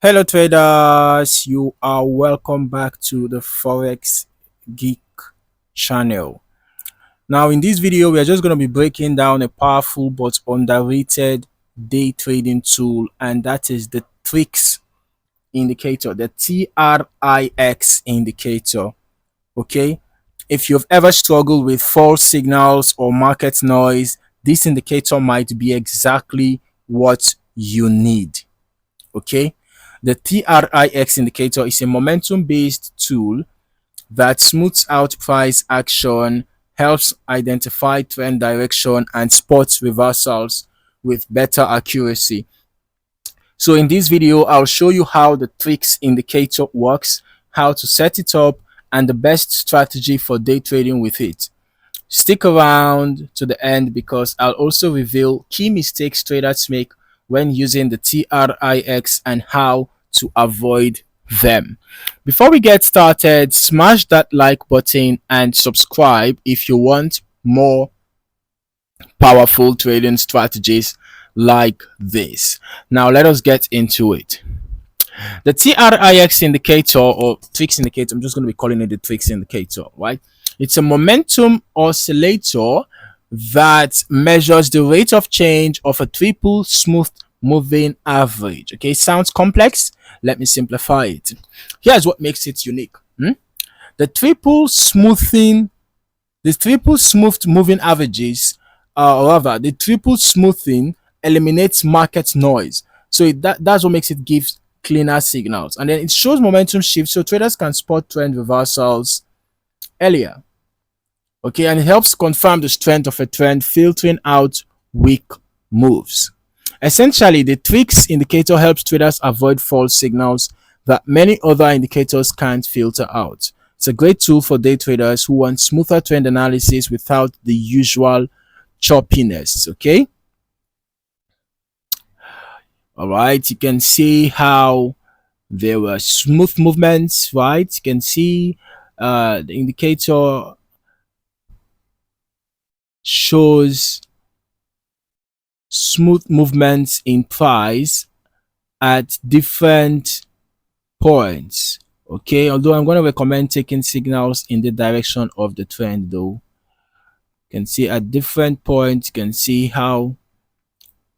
Hello traders, you are welcome back to the Forex Geek channel. Now in this video we are just going to be breaking down a powerful but underrated day trading tool, and that is the TRIX indicator, the TRIX indicator. Okay, if you've ever struggled with false signals or market noise, this indicator might be exactly what you need. Okay, the TRIX indicator is a momentum based tool that smooths out price action, helps identify trend direction, and spots reversals with better accuracy. So in this video, I'll show you how the TRIX indicator works, how to set it up, and the best strategy for day trading with it. Stick around to the end because I'll also reveal key mistakes traders make when using the TRIX and how to avoid them. Before we get started, smash that like button and subscribe if you want more powerful trading strategies like this. Now let us get into it. The TRIX indicator, or TRIX indicator, I'm just going to be calling it the TRIX indicator, right? It's a momentum oscillator that measures the rate of change of a triple smooth moving average. Okay, sounds complex. Let me simplify it. Here's what makes it unique. The triple smooth moving averages, or rather, the triple smoothing eliminates market noise. So that's what makes it give cleaner signals, and then it shows momentum shifts so traders can spot trend reversals earlier. Okay, and it helps confirm the strength of a trend, filtering out weak moves. Essentially, the TRIX indicator helps traders avoid false signals that many other indicators can't filter out. It's a great tool for day traders who want smoother trend analysis without the usual choppiness. Okay, all right, you can see how there were smooth movements, right? You can see the indicator shows smooth movements in price at different points. Okay, although I'm going to recommend taking signals in the direction of the trend, though. You can see at different points, you can see how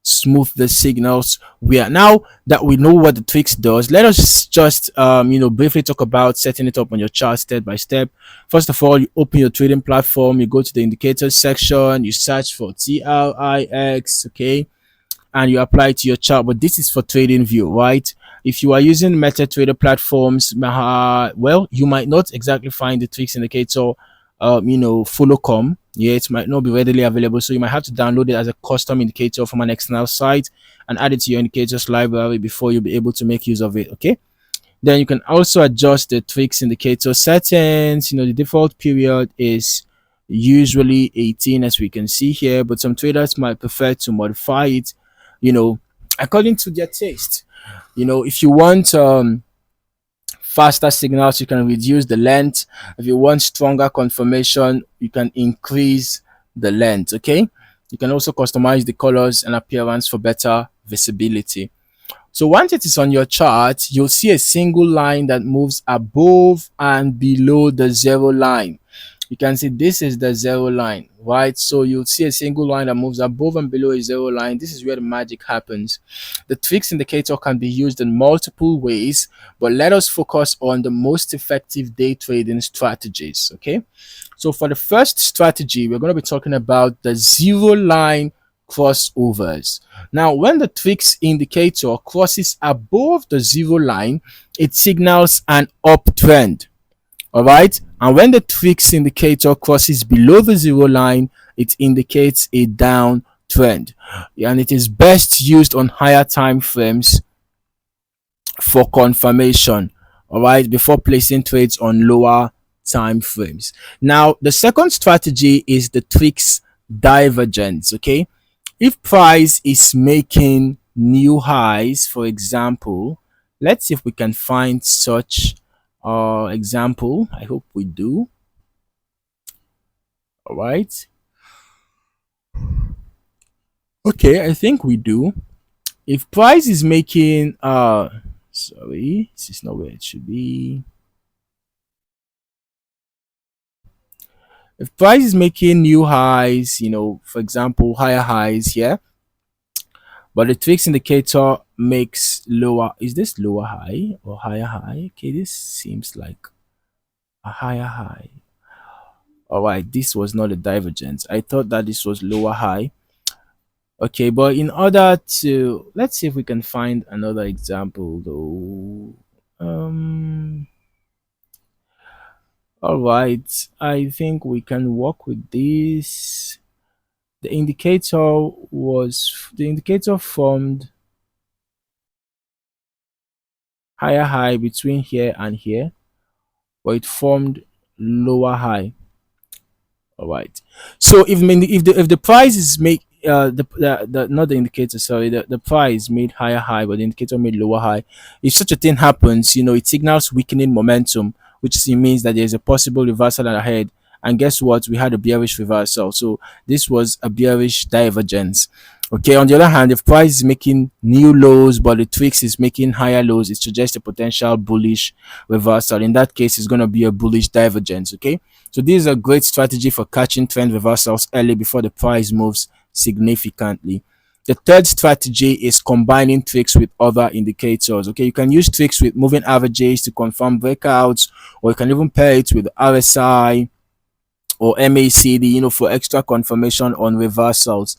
smooth the signals we are. Now that we know what the TRIX does, let us just briefly talk about setting it up on your chart step by step. First of all, you open your trading platform, you go to the indicators section, you search for TRIX, okay, and you apply it to your chart. But this is for TradingView, right? If you are using MetaTrader platforms, well, you might not exactly find the TRIX indicator follow com. Yeah, it might not be readily available, so you might have to download it as a custom indicator from an external site and add it to your indicators library before you'll be able to make use of it. Okay, then you can also adjust the TRIX indicator settings. The default period is usually 18, as we can see here, but some traders might prefer to modify it according to their taste. If you want faster signals, you can reduce the length. If you want stronger confirmation, you can increase the length. Okay, you can also customize the colors and appearance for better visibility. So once it is on your chart, you'll see a single line that moves above and below the zero line. You can see this is the zero line, right? So you'll see a single line that moves above and below a zero line. This is where the magic happens. The TRIX indicator can be used in multiple ways, but let us focus on the most effective day trading strategies. Okay, so for the first strategy, we're going to be talking about the zero line crossovers. Now, when the TRIX indicator crosses above the zero line, it signals an uptrend. All right, and when the TRIX indicator crosses below the zero line, it indicates a downtrend, and it is best used on higher time frames for confirmation. All right, before placing trades on lower time frames. Now, the second strategy is the TRIX divergence. Okay, if price is making new highs, for example, let's see if we can find such example. I hope we do. All right, okay, I think we do. If price is making Sorry, this is not where it should be. If price is making new highs, for example, higher highs here, but the TRIX indicator makes lower. Is this lower high or higher high? Okay, this seems like a higher high. All right, this was not a divergence. I thought that this was lower high. Okay, but in order to, let's see if we can find another example though. All right, I think we can work with this. The indicator formed higher high between here and here, but it formed lower high. All right. So if the price is make the not the indicator, sorry, the price made higher high, but the indicator made lower high. If such a thing happens, it signals weakening momentum, which means that there's a possible reversal ahead. And guess what? We had a bearish reversal. So this was a bearish divergence. Okay. On the other hand, if price is making new lows, but the TRIX is making higher lows, it suggests a potential bullish reversal. In that case, it's going to be a bullish divergence. Okay. So this is a great strategy for catching trend reversals early before the price moves significantly. The third strategy is combining TRIX with other indicators. Okay, you can use TRIX with moving averages to confirm breakouts, or you can even pair it with RSI or MACD, for extra confirmation on reversals.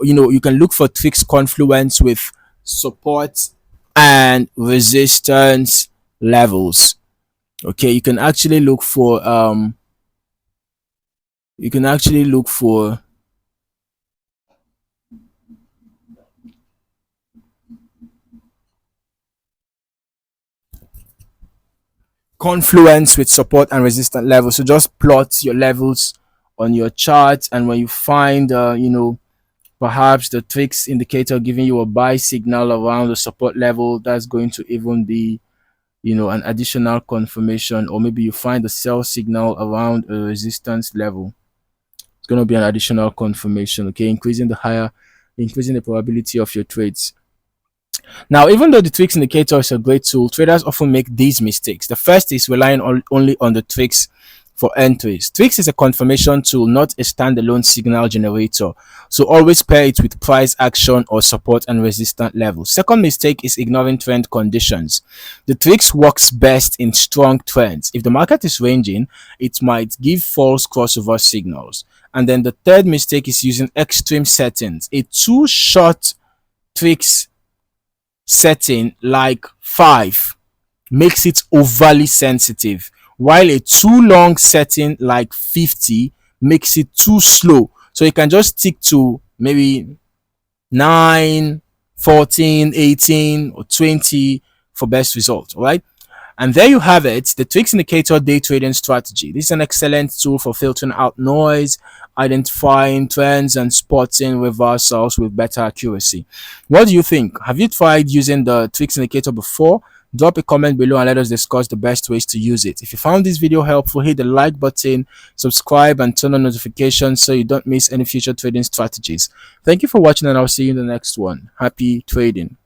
You can look for TRIX confluence with support and resistance levels. Okay, you can actually look for confluence with support and resistance levels. So just plot your levels on your chart, and when you find perhaps the TRIX indicator giving you a buy signal around the support level, that's going to even be an additional confirmation. Or maybe you find the sell signal around a resistance level, it's going to be an additional confirmation. Okay, increasing the probability of your trades. Now, even though the TRIX indicator is a great tool, traders often make these mistakes. The first is relying only on the TRIX for entries. TRIX is a confirmation tool, not a standalone signal generator. So always pair it with price action or support and resistance levels. Second mistake is ignoring trend conditions. The TRIX works best in strong trends. If the market is ranging, it might give false crossover signals. And then the third mistake is using extreme settings. A too short TRIX setting like 5 makes it overly sensitive, while a too long setting like 50 makes it too slow. So you can just stick to maybe 9, 14, 18, or 20 for best results. All right. And there you have it, the TRIX indicator day trading strategy. This is an excellent tool for filtering out noise, identifying trends, and spotting reversals with better accuracy. What do you think? Have you tried using the TRIX indicator before? Drop a comment below and let us discuss the best ways to use it. If you found this video helpful, hit the like button, subscribe, and turn on notifications so you don't miss any future trading strategies. Thank you for watching, and I'll see you in the next one. Happy trading.